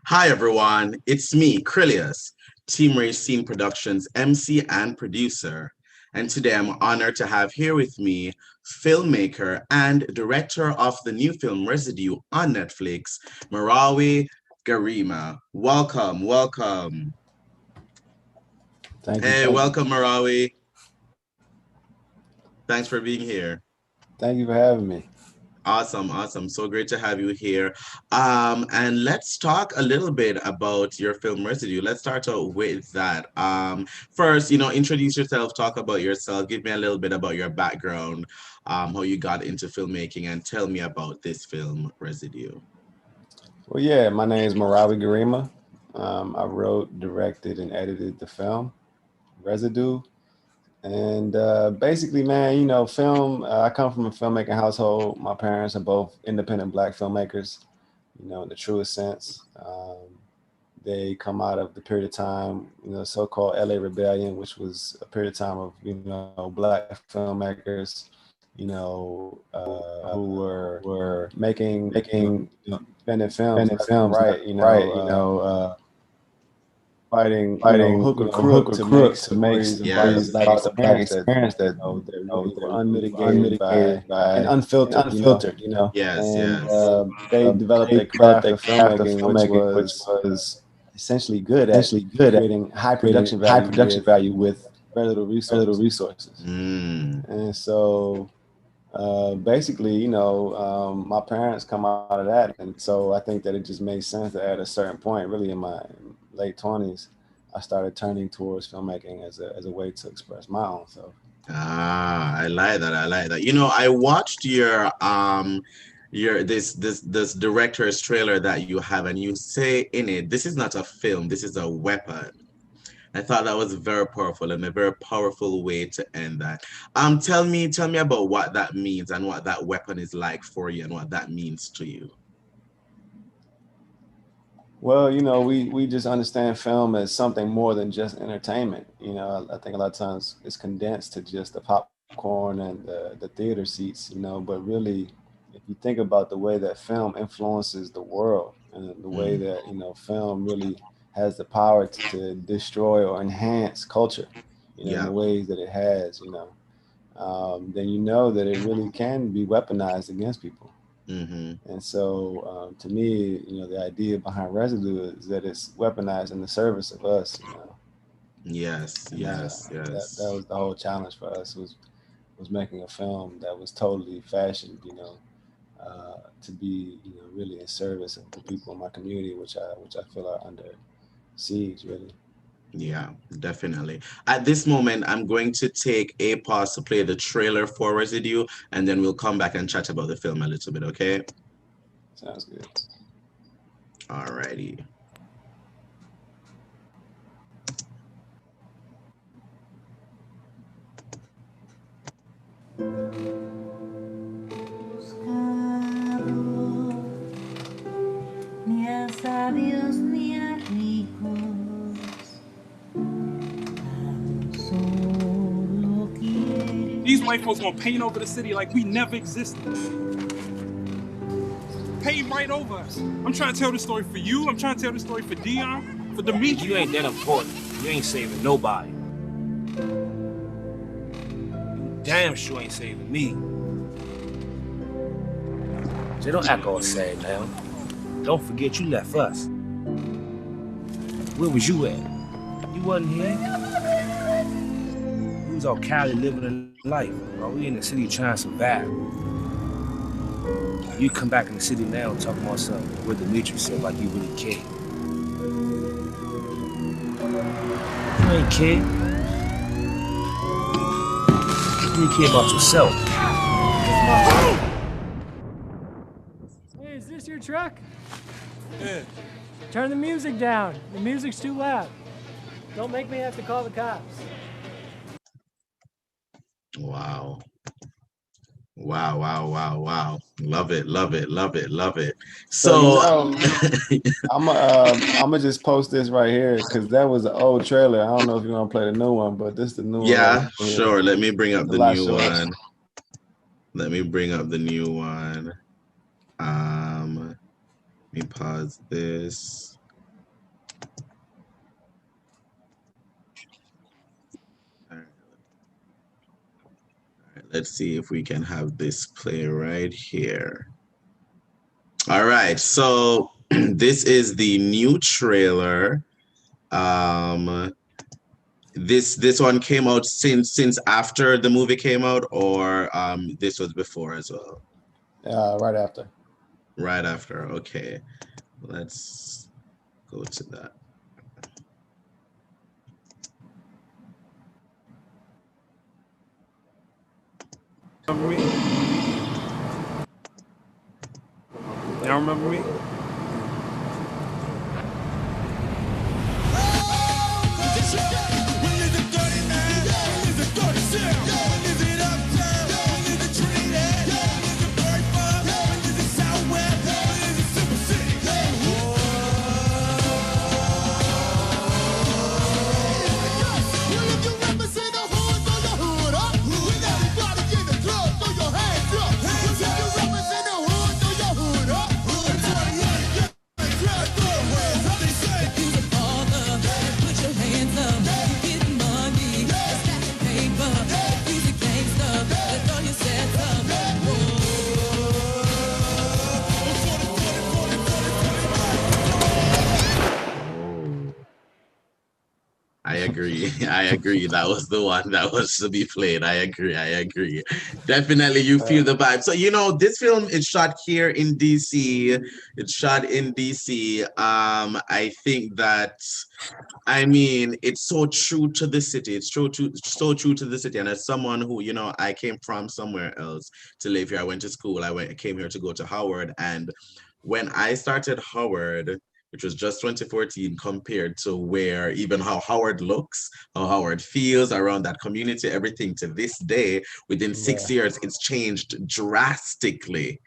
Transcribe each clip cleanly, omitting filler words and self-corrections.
Hi everyone, it's me, Krylios, Team Rayceen Productions MC and producer. And today I'm honored to have here with me filmmaker and director of the new film Residue on Netflix, Merawi Gerima. Welcome, welcome. Thank you, Hey, thank you. welcome Merawi. Thanks for being here. Thank you for having me. Awesome, awesome. So great to have you here. And let's talk a little bit about your film Residue. Let's start out with that. First, introduce yourself, talk about yourself, give me a little bit about your background, how you got into filmmaking, and tell me about this film Residue. Well, yeah, my name is Merawi Gerima. I wrote, directed, and edited the film Residue. And basically, man, film, I come from a filmmaking household. My parents are both independent Black filmmakers, in the truest sense. They come out of the period of time, so-called LA Rebellion, which was a period of time of, Black filmmakers, who were making independent films, right, fighting hook or crook to make stories Yes. about the Black experience that that really were unmitigated by and unfiltered, Yes, and yes. they developed a craft of filmmaking, which was essentially good at creating high production value with very little resources. Mm, And so basically, my parents come out of that, and so I think that it just made sense that at a certain point, really in my late 20s, I started turning towards filmmaking as a way to express my own self. I like that. I like that. I watched your this director's trailer that you have, and you say in it, this is not a film, this is a weapon. I thought that was very powerful and a very powerful way to end that. Tell me about what that means and what that weapon is like for you and what that means to you. Well, we just understand film as something more than just entertainment. I think a lot of times it's condensed to just the popcorn and the theater seats, but really, if you think about the way that film influences the world and the way Mm, that, film really has the power to destroy or enhance culture, in yeah. the ways that it has, then you know that it really can be weaponized against people. Mm-hmm. And so, to me, the idea behind residue is that it's weaponized in the service of us, Yes, and yes, that yes. was the whole challenge for us was making a film that was totally fashioned, to be, really in service of the people in my community, which I feel are under siege, really. Yeah, definitely. At this moment, I'm going to take a pause to play the trailer for Residue, and then we'll come back and chat about the film a little bit, okay? Sounds good. Alrighty. Buscado, ni a sabios ni a ricos, tan solo These quiere white folks gonna paint over the city like we never existed. Paint right over us. I'm trying to tell the story for you. I'm trying to tell the story for Dion, for Demetri. You ain't that important. You ain't saving nobody. You damn sure ain't saving me. Jay, don't act all sad now. Don't forget you left us. Where was you at? You wasn't here. We was out Cali living a life. While we in the city trying to survive. You come back in the city now and talk about something where Demetri said like you really care. You ain't care. You really care about yourself. Hey, is this your truck? Yeah. Turn the music down. The music's too loud. Don't make me have to call the cops. Wow. Wow, wow, wow, wow. Love it, love it, love it, love it. So, So, I'm gonna just post this right here because that was an old trailer. I don't know if you want to play the new one, but this is the new one right yeah, here. sure. Let me bring up It's a the lot new shorter. one. Let me bring up the new one. Let me pause this. Let's see if we can have this play right here. All right, so this is the new trailer. Um, this one came out since after the movie came out, or this was before as well? Right after. Right after. Okay, let's go to that. Remember me? Y'all remember me? I agree. I agree. That was the one that was to be played. I agree. I agree. Definitely, you feel the vibe. So, this film is shot here in DC. It's shot in DC. I think that, it's so true to the city. It's so true to the city. And as someone who, I came from somewhere else to live here. I went to school. Came here to go to Howard. And when I started Howard, which was just 2014, compared to where even how Howard looks, how Howard feels around that community, everything to this day, within 6 years, it's changed drastically.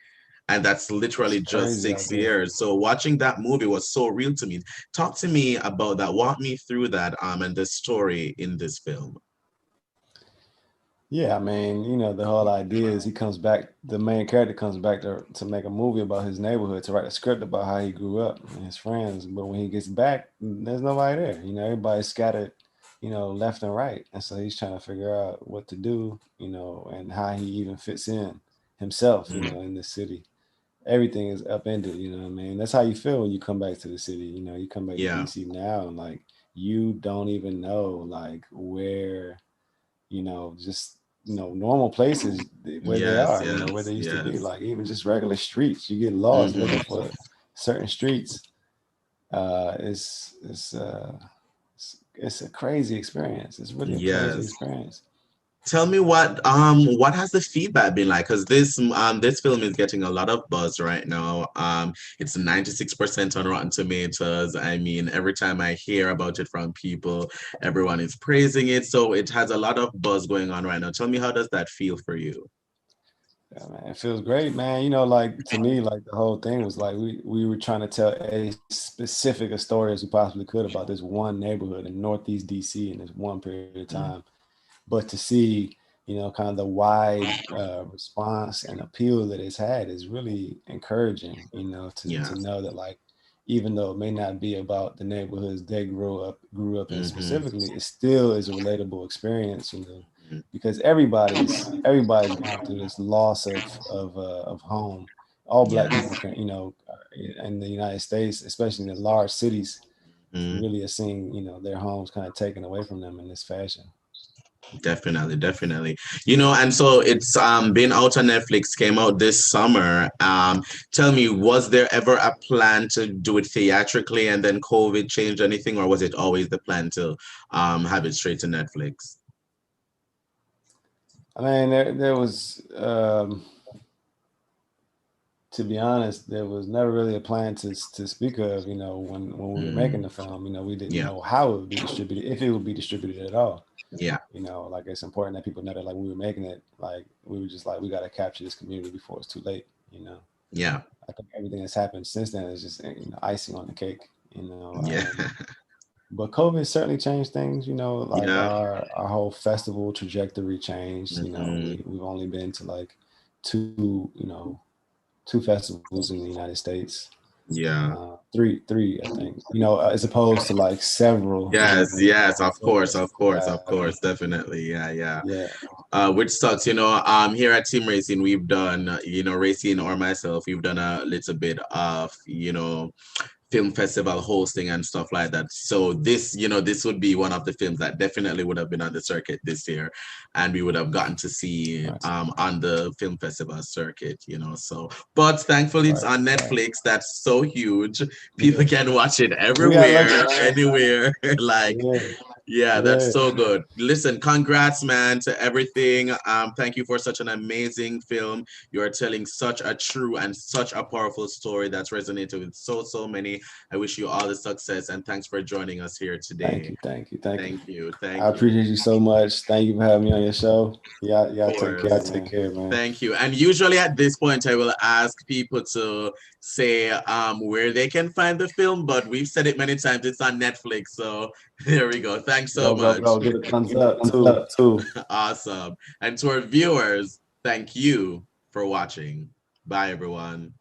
And that's literally just 6 years. So watching that movie was so real to me. Talk to me about that. Walk me through that and the story in this film. Yeah, the whole idea is the main character comes back to make a movie about his neighborhood, to write a script about how he grew up and his friends. But when he gets back, there's nobody there. Everybody's scattered, left and right. And so he's trying to figure out what to do, and how he even fits in himself, in the city. Everything is upended, That's how you feel when you come back to the city. You come back to DC now and you don't even know where, just normal places where they are, where they used to be, even just regular streets. You get lost looking for certain streets. It's a crazy experience. It's really a crazy experience. Tell me what has the feedback been like? Because this film is getting a lot of buzz right now. It's 96% on Rotten Tomatoes. Every time I hear about it from people, everyone is praising it. So it has a lot of buzz going on right now. Tell me, how does that feel for you? Yeah, man, it feels great, man. To me, the whole thing was we were trying to tell as specific a story as we possibly could about this one neighborhood in Northeast DC in this one period of time. But to see, kind of the wide response and appeal that it's had is really encouraging, to know that even though it may not be about the neighborhoods they grew up in specifically, it still is a relatable experience, because everybody's gone through this loss of home. All Black people can, in the United States, especially in the large cities, really are seeing, their homes kind of taken away from them in this fashion. Definitely. And so it's been out on Netflix, came out this summer. Tell me, was there ever a plan to do it theatrically and then COVID changed anything, or was it always the plan to have it straight to Netflix? There was, to be honest, there was never really a plan to speak of, when we were making the film. We didn't know how it would be distributed, if it would be distributed at all. Yeah. It's important that people know that when we were making it, we were just we got to capture this community before it's too late, Yeah. I think everything that's happened since then is just, icing on the cake, Yeah. But COVID certainly changed things, our whole festival trajectory changed. We've only been to two festivals in the United States. Yeah. Three, I think, as opposed to several. Yes, of course, definitely. Yeah. which sucks, here at Team Racing, we've done, Racing or myself, we've done a little bit of, film festival hosting and stuff like that. So this would be one of the films that definitely would have been on the circuit this year, and we would have gotten to see Nice. on the film festival circuit, So, but thankfully it's on Netflix. That's so huge. People can watch it everywhere, anywhere. Like, yeah, that's so good. Listen, congrats, man, to everything. Thank you for such an amazing film. You are telling such a true and such a powerful story that's resonated with so many. I wish you all the success, and thanks for joining us here today. Thank you. Thank I appreciate you so much. Thank you for having me on your show. Y'all take care, man. Thank you. And usually at this point, I will ask people to say where they can find the film, but we've said it many times. It's on Netflix, so there we go. Thanks so much. Go, give it a thumbs up too. Awesome. And to our viewers, thank you for watching. Bye, everyone.